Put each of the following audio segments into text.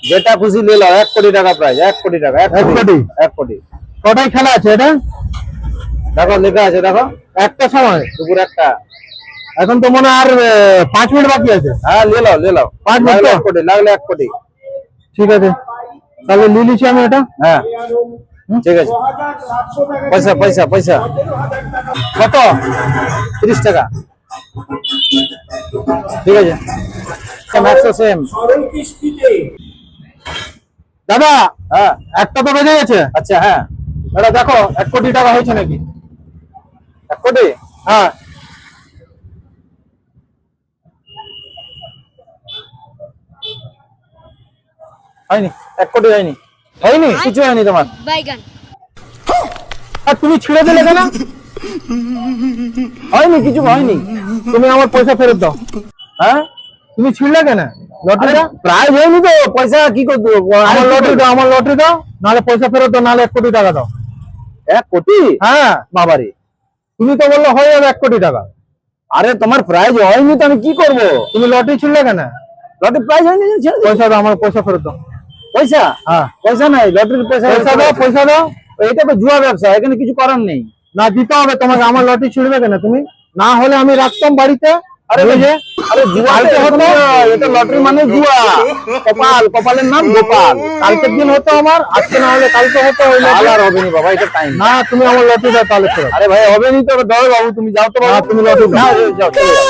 যেটা খুশি নিয়ে নাও, 1 কোটি টাকা প্রাইজ, 1 কোটি টাকা, 1 কোটি, 1 কোটি। কটাই খেলা আছে এটা? দেখো লেখা আছে, দেখো একটা সময় দুপুর 1টা। এখন তো মনে আর 5 মিনিট বাকি আছে। হ্যাঁ নিয়ে নাও, নিয়ে নাও। 5 মিনিট, 1 কোটি লাগলে 1 কোটি। ঠিক আছে তাহলে নিয়ে নিচ্ছি আমি এটা। হ্যাঁ ঠিক আছে। পয়সা পয়সা পয়সা কত? 30 টাকা। ঠিক আছে, সেম। দাদা হ্যাঁ একটা তো বেজে গেছে। আচ্ছা, হ্যাঁ দাদা দেখো 1 কোটি টাকা হয়েছে নাকি? 1 কোটি। হ্যাঁ হয়নি, 1 কোটি হয়নি, হয়নি? কিছু হয়নি তোমার। আর তুমি ছিঁড়ে দিলে কেন? হয়নি, কিছু হয়নি। তুমি আমার পয়সা ফেরত দাও। হ্যাঁ তুমি ছিঁড়লে কেন লটারিটা? প্রাইজ হয়নি তো, পয়সা কি করতে আমার লটারি দাও, আমার লটারি দাও, নাহলে পয়সা ফেরত দাও, নাহলে 1 কোটি টাকা দাও। 1 কোটি? হ্যাঁ বাবারে, তুমি তো বললে হয়ে যাবে 1 কোটি টাকা। আরে তোমার প্রাইজ হয়নি তো আমি কি করবো? তুমি লটারি ছিঁড়লে কেন? লটারি প্রাইজ হয়নি যে ছেড়ে দিই। পয়সা দাও, আমার পয়সা ফেরত দাও। পয়সা? হ্যাঁ পয়সা নাই, লটারির পয়সা। পয়সা দাও, পয়সা দাও। এটা তো জুয়া ব্যবসা, এখানে কিছু করার নেই। না দিতে হবে তোমাকে। আমার লটারি ছিঁড়বে কেন তুমি? না হলে আমি রাখতাম বাড়িতে। আরে বুঝলে? আরে জুয়া কালকে হতো। এটা লটারি মানে জুয়া। কপাল, কপালের নাম গোপাল। কালকের দিন হতো আমার, আজকে না হলে কালকে হতো। ওই কাল লটারি। আর হবে না বাবা, এটা টাইম। না তুমি আমার লটারি দাও তাহলে ফেরত। আরে ভাই হবে নি তো, দাও বাবু, তুমি যাও তো বাবু। না, তুমি লটারি দাও। না, যাও চলে যাও।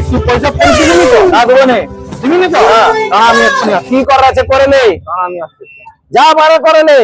তুই পয়সা ফেরত দিবি তো? না দেবো নে। দিবি না তো? হ্যাঁ। আমি এক্ষুনি আসছি। কি করার আছে করে নে, আমি আসছি। যা পারো করে নে।